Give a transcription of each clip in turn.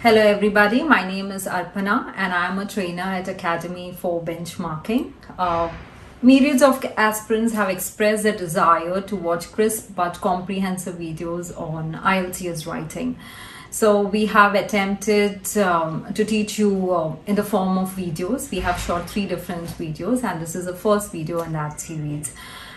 Hello everybody, my name is Arpana and I am a trainer at Academy for Benchmarking. Myriads of aspirants have expressed their desire to watch crisp but comprehensive videos on IELTS writing. So we have attempted to teach you in the form of videos. We have shot 3 different videos and this is the first video in that series.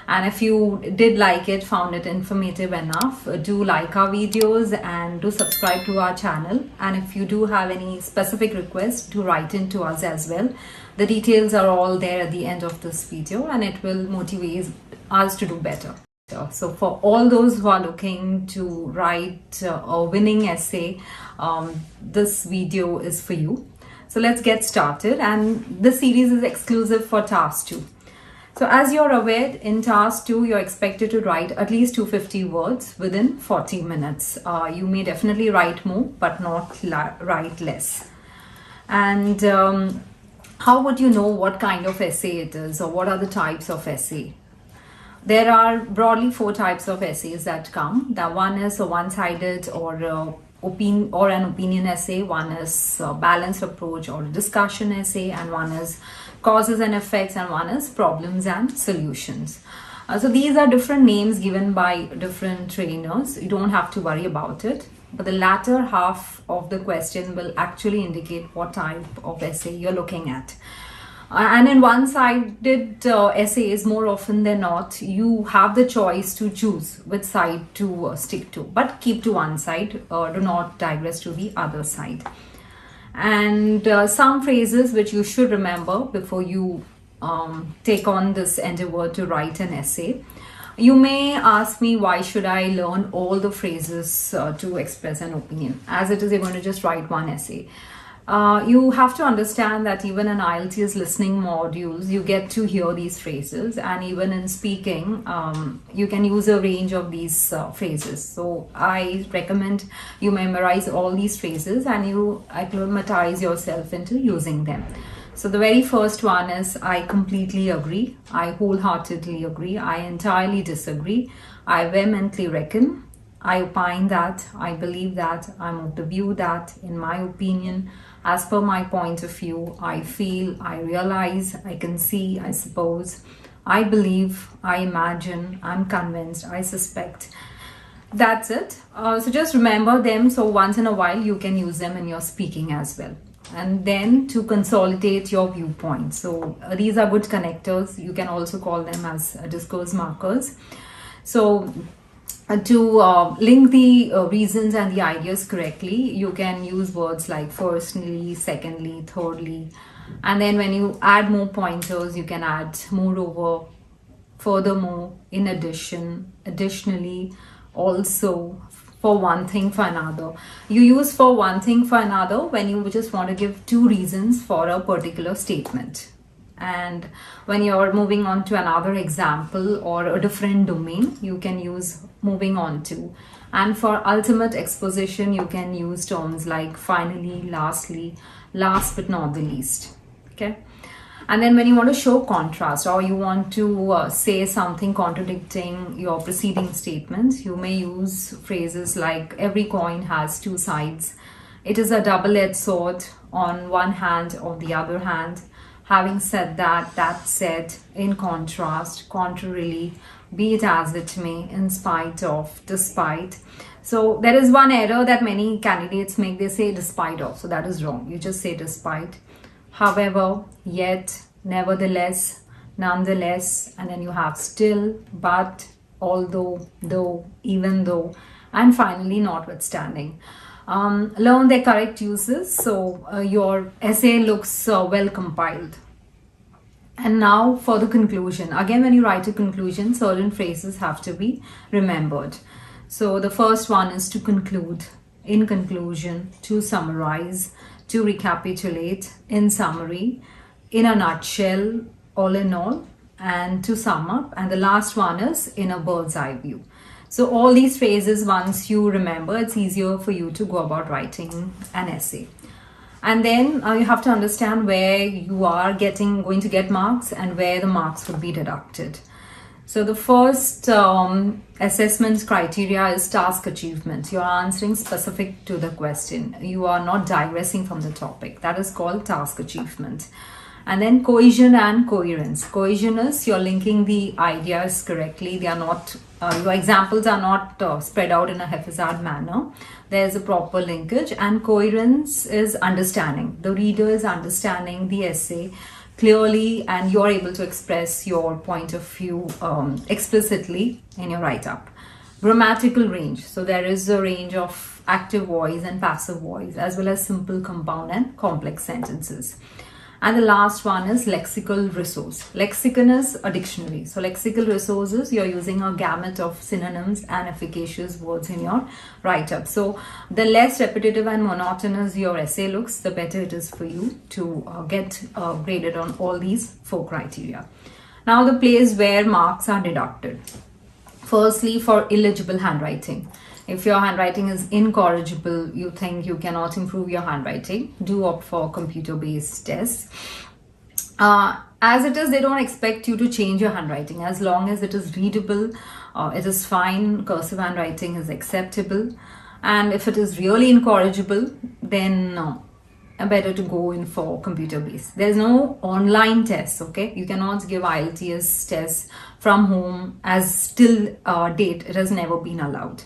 And if you did like it, found it informative enough, do like our videos and do subscribe to our channel. And if you do have any specific requests, do write in to us as well. The details are all there at the end of this video and it will motivate us to do better. So for all those who are looking to write a winning essay, this video is for you. So let's get started, and this series is exclusive for task 2. So as you're aware, in task 2, you're expected to write at least 250 words within 40 minutes. You may definitely write more, but not write less. And how would you know what kind of essay it is, or what are the types of essay? There are broadly 4 types of essays that come. The one is a one-sided or an opinion essay, one is a balanced approach or a discussion essay, and one is causes and effects, and one is problems and solutions. So these are different names given by different trainers. You don't have to worry about it, but the latter half of the question will actually indicate what type of essay you're looking at. And in one-sided essays, more often than not, you have the choice to choose which side to stick to, but keep to one side, do not digress to the other side. And some phrases which you should remember before you take on this endeavor to write an essay. You may ask me, why should I learn all the phrases to express an opinion? As it is, you're going to just write one essay. You have to understand that even in IELTS listening modules, you get to hear these phrases, and even in speaking, you can use a range of these phrases. So I recommend you memorize all these phrases and you acclimatize yourself into using them. So the very first one is, I completely agree, I wholeheartedly agree, I entirely disagree, I vehemently reckon, I opine that, I believe that, I'm of the view that, in my opinion, as per my point of view, I feel, I realize, I can see, I suppose, I believe, I imagine, I'm convinced, I suspect. That's it. So just remember them, so once in a while you can use them in your speaking as well. And then to consolidate your viewpoints. So these are good connectors. You can also call them as disclosed markers. So to link the reasons and the ideas correctly, you can use words like firstly, secondly, thirdly, and then when you add more pointers, you can add moreover, furthermore, in addition, additionally, also, for one thing, for another. You use for one thing, for another when you just want to give 2 reasons for a particular statement. And when you're moving on to another example or a different domain, you can use moving on to. And for ultimate exposition, you can use terms like finally, lastly, last but not the least. Okay. And then when you want to show contrast, or you want to say something contradicting your preceding statements, you may use phrases like, every coin has 2 sides. It is a double-edged sword, on one hand or the other hand. Having said that, that said, in contrast, contrarily, be it as it may, in spite of, despite. So there is one error that many candidates make. They say despite of. So that is wrong. You just say despite. However, yet, nevertheless, nonetheless, and then you have still, but, although, though, even though, and finally, notwithstanding. Learn their correct uses so your essay looks well compiled. And now for the conclusion. Again, when you write a conclusion, certain phrases have to be remembered. So the first one is to conclude, in conclusion, to summarize, to recapitulate, in summary, in a nutshell, all in all, and to sum up. And the last one is in a bird's eye view. So all these phrases, once you remember, it's easier for you to go about writing an essay. And then you have to understand where you are going to get marks and where the marks would be deducted. So the first assessment criteria is task achievement. You are answering specific to the question. You are not digressing from the topic. That is called task achievement. And then cohesion and coherence. Cohesion is you're linking the ideas correctly. They are not, your examples are not spread out in a haphazard manner. There is a proper linkage. And coherence is understanding. The reader is understanding the essay clearly, and you're able to express your point of view explicitly in your write-up. Grammatical range. So there is a range of active voice and passive voice, as well as simple, compound, and complex sentences. And the last one is lexical resource. Lexicon is a dictionary. So lexical resources, you're using a gamut of synonyms and efficacious words in your write-up. So the less repetitive and monotonous your essay looks, the better it is for you to get graded on all these 4 criteria. Now the place where marks are deducted. Firstly, for illegible handwriting. If your handwriting is incorrigible, you think you cannot improve your handwriting, do opt for computer-based tests. As it is, they don't expect you to change your handwriting. As long as it is readable, it is fine. Cursive handwriting is acceptable. And if it is really incorrigible, then better to go in for computer-based. There's no online test, okay? You cannot give IELTS tests from home as till date. It has never been allowed.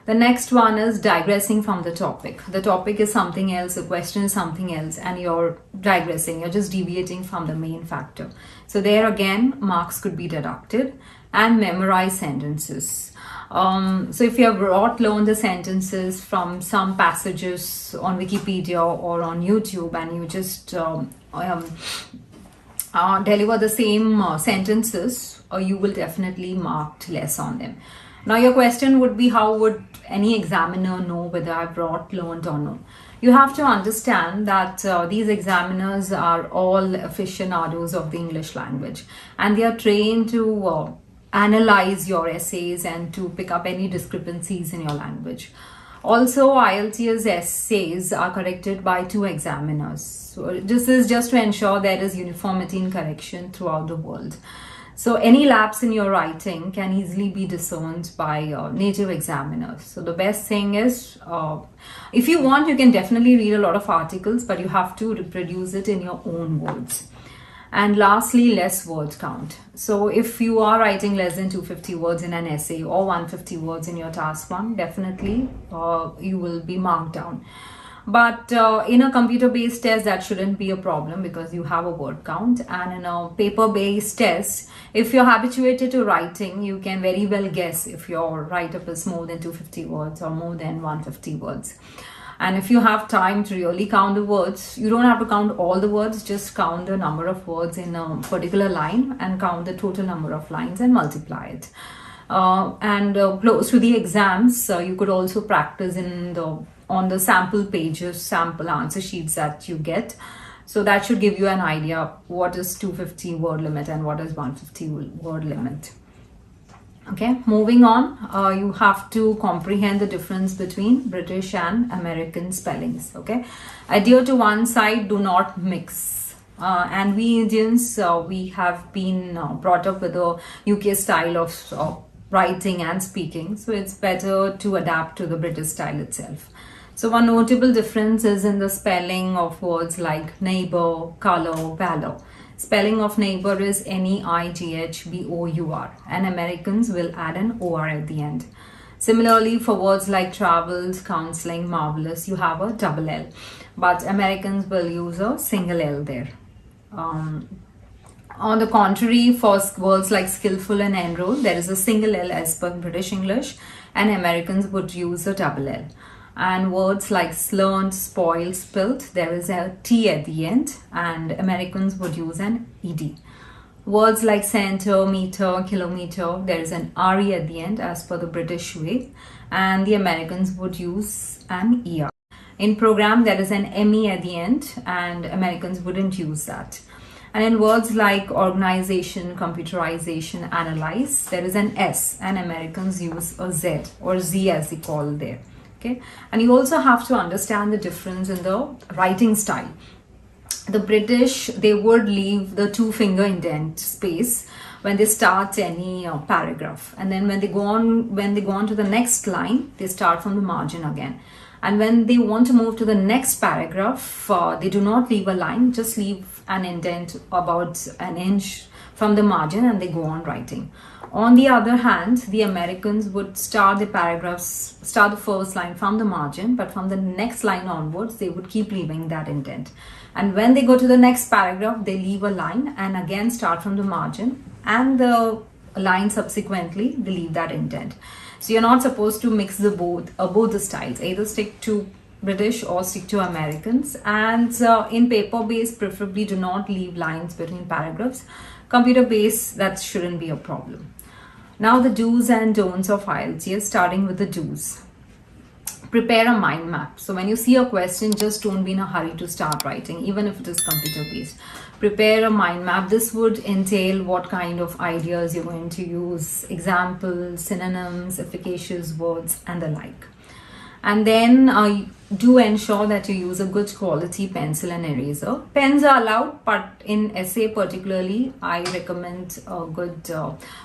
The next one is digressing from the topic. The topic is something else, the question is something else, and you're digressing. You're just deviating from the main factor. So there again, marks could be deducted. And memorize sentences. So if you have learned the sentences from some passages on Wikipedia or on YouTube, and you just deliver the same sentences, you will definitely mark less on them. Now your question would be, how would any examiner know whether I've learned or not? You have to understand that these examiners are all aficionados of the English language, and they are trained to analyze your essays and to pick up any discrepancies in your language. Also, IELTS essays are corrected by 2 examiners. So this is just to ensure there is uniformity in correction throughout the world. So any lapse in your writing can easily be discerned by native examiners. So the best thing is, if you want, you can definitely read a lot of articles, but you have to reproduce it in your own words. And lastly, less word count. So if you are writing less than 250 words in an essay or 150 words in your task 1, definitely you will be marked down. But in a computer-based test, that shouldn't be a problem because you have a word count. And in a paper-based test, if you're habituated to writing, you can very well guess if your write-up is more than 250 words or more than 150 words. And if you have time to really count the words, you don't have to count all the words, just count the number of words in a particular line and count the total number of lines and multiply it. Close to the exams, you could also practice on the sample pages, sample answer sheets that you get. So that should give you an idea what is 250 word limit and what is 150 word limit. Okay, moving on, you have to comprehend the difference between British and American spellings. Okay, adhere to one side, do not mix. And we Indians, we have been brought up with a UK style of writing and speaking, so it's better to adapt to the British style itself. So one notable difference is in the spelling of words like neighbor, color, valor. Spelling of neighbor is N-E-I-G-H-B-O-U-R, and Americans will add an O-R at the end. Similarly, for words like travels, counseling, marvelous, you have a double L, but Americans will use a single L there. On the contrary, for words like skillful and enroll, there is a single L as per British English, and Americans would use a double L. And words like learned, spoiled, spilt, there is a T at the end, and Americans would use an ED. Words like center, meter, kilometer, there is an RE at the end as per the British way, and the Americans would use an ER. In program, there is an ME at the end, and Americans wouldn't use that. And in words like organization, computerization, analyze, there is an S, and Americans use a Z or Z as they call there. Okay, and you also have to understand the difference in the writing style. The British, they would leave the 2-finger indent space, when they start any paragraph. And then when they go on to the next line, they start from the margin again. And when they want to move to the next paragraph, they do not leave a line, just leave an indent about an inch from the margin, and they go on writing. On the other hand, the Americans would start the first line from the margin, but from the next line onwards, they would keep leaving that indent. And when they go to the next paragraph, they leave a line and again start from the margin, and the line subsequently, they leave that indent. So you're not supposed to mix both the styles, either stick to British or stick to Americans. And in paper-based, preferably do not leave lines between paragraphs. Computer-based, that shouldn't be a problem. Now the do's and don'ts of IELTS, starting with the do's. Prepare a mind map. So when you see a question, just don't be in a hurry to start writing, even if it is computer-based. Prepare a mind map. This would entail what kind of ideas you're going to use, examples, synonyms, efficacious words, and the like. And then do ensure that you use a good quality pencil and eraser. Pens are allowed, but in essay particularly, I recommend a good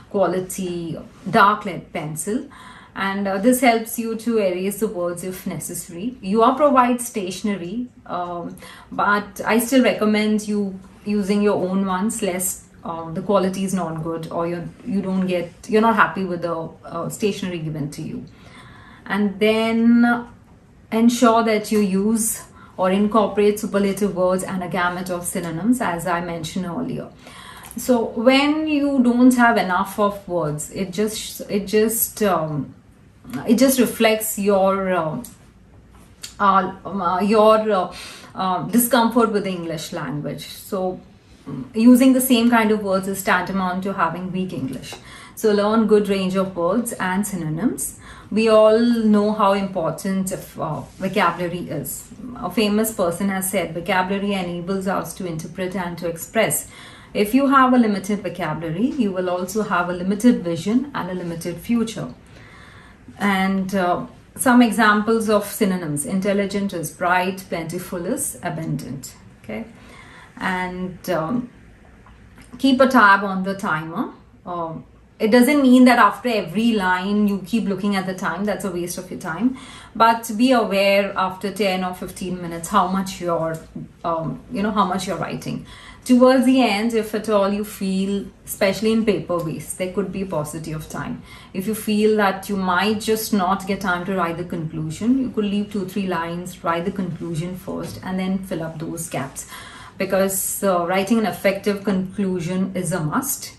quality dark lead pencil. And this helps you to erase the words if necessary. You are provided stationery, but I still recommend you using your own ones, lest the quality is not good, or you're not happy with the stationery given to you. And then ensure that you use or incorporate superlative words and a gamut of synonyms, as I mentioned earlier. So when you don't have enough of words, it just reflects your discomfort with the English language. So using the same kind of words is tantamount to having weak English. So learn good range of words and synonyms. We all know how important vocabulary is. A famous person has said, vocabulary enables us to interpret and to express. If you have a limited vocabulary, you will also have a limited vision and a limited future. And some examples of synonyms: intelligent is bright, plentiful is abundant. Okay, and keep a tab on the timer. It doesn't mean that after every line you keep looking at the time. That's a waste of your time. But be aware after 10 or 15 minutes how much you're writing. Towards the end, if at all you feel, especially in paper-based, there could be paucity of time. If you feel that you might just not get time to write the conclusion, you could leave 2-3 lines, write the conclusion first, and then fill up those gaps. Because writing an effective conclusion is a must.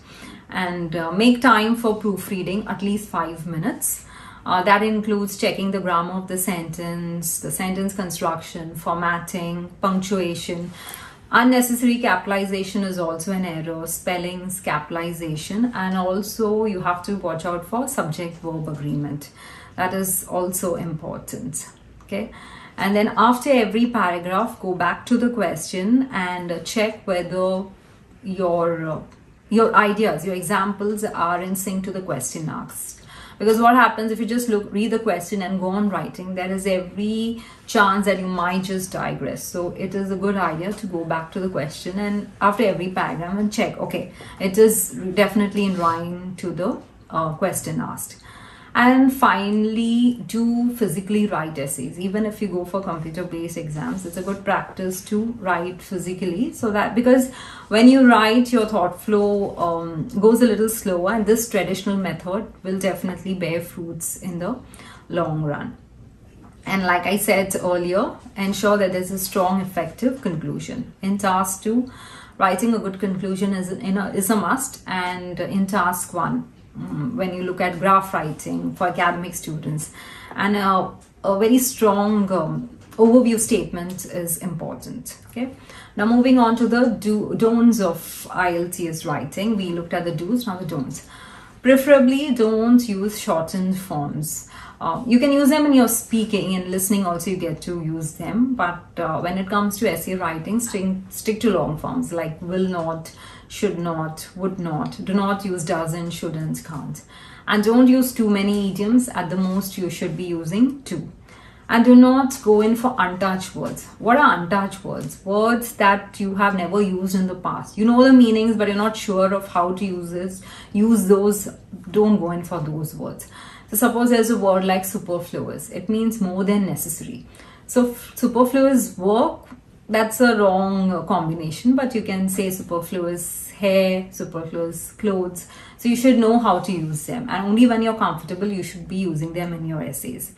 And make time for proofreading, at least 5 minutes. That includes checking the grammar of the sentence construction, formatting, punctuation. Unnecessary capitalization is also an error, spellings, capitalization, and also you have to watch out for subject-verb agreement. That is also important. Okay, and then after every paragraph, go back to the question and check whether your ideas, your examples are in sync to the question asked. Because what happens if you just read the question and go on writing, there is every chance that you might just digress. So it is a good idea to go back to the question and after every paragraph and check, okay, it is definitely in line to the question asked. And finally, do physically write essays. Even if you go for computer-based exams, it's a good practice to write physically, so that because when you write, your thought flow goes a little slower, and this traditional method will definitely bear fruits in the long run. And like I said earlier, ensure that there's a strong, effective conclusion. In task 2, writing a good conclusion is a must, and in task 1, when you look at graph writing for academic students, and a very strong overview statement is important. Okay, now moving on to the don'ts of IELTS writing. We looked at the do's, now the don'ts. Preferably don't use shortened forms. You can use them in your speaking and listening also, you get to use them, but when it comes to essay writing, stick to long forms like will not, should not, would not. Do not use doesn't, shouldn't, can't. And don't use too many idioms. At the most, you should be using 2. And do not go in for untouched words. What are untouched words? Words that you have never used in the past. You know the meanings, but you're not sure of how to use this. Use those. Don't go in for those words. So suppose there's a word like superfluous. It means more than necessary. So superfluous work, that's a wrong combination, but you can say superfluous hair, superfluous clothes. So you should know how to use them, and only when you're comfortable you should be using them in your essays.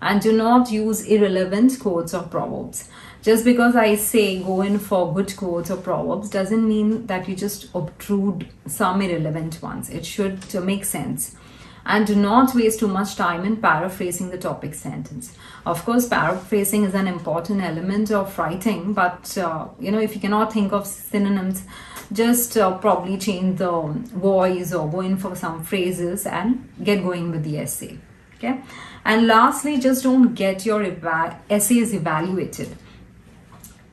And do not use irrelevant quotes or proverbs. Just because I say go in for good quotes or proverbs doesn't mean that you just obtrude some irrelevant ones. It should make sense. And do not waste too much time in paraphrasing the topic sentence. Of course, paraphrasing is an important element of writing, but if you cannot think of synonyms, just probably change the voice or go in for some phrases and get going with the essay. Okay. And lastly, just don't get your essays evaluated.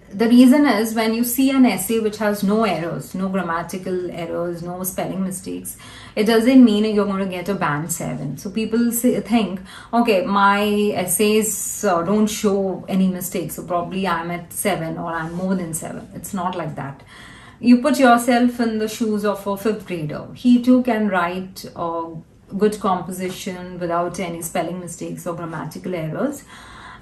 The reason is, when you see an essay which has no errors, no grammatical errors, no spelling mistakes, it doesn't mean you're going to get a band 7. So people think, okay, my essays don't show any mistakes, so probably I'm at 7 or I'm more than 7. It's not like that. You put yourself in the shoes of a 5th grader. He too can write good composition without any spelling mistakes or grammatical errors.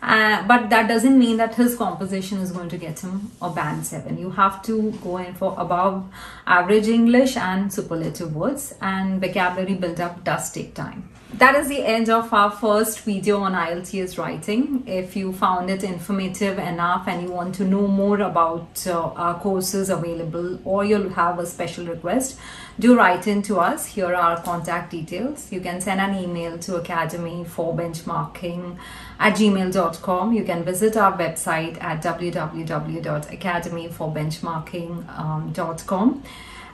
But that doesn't mean that his composition is going to get him a band 7. You have to go in for above average English and superlative words, and vocabulary build-up does take time. That is the end of our first video on IELTS writing. If you found it informative enough and you want to know more about our courses available, or you'll have a special request, do write in to us. Here are our contact details. You can send an email to academyforbenchmarking@gmail.com. You can visit our website at www.academyforbenchmarking.com.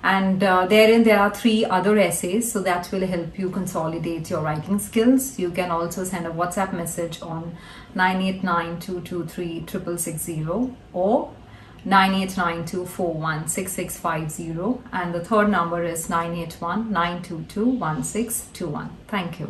And therein there are 3 other essays, so that will help you consolidate your writing skills. You can also send a WhatsApp message on 989-223-6660 or 9892416650, and the third number is 981-922-1621. Thank you.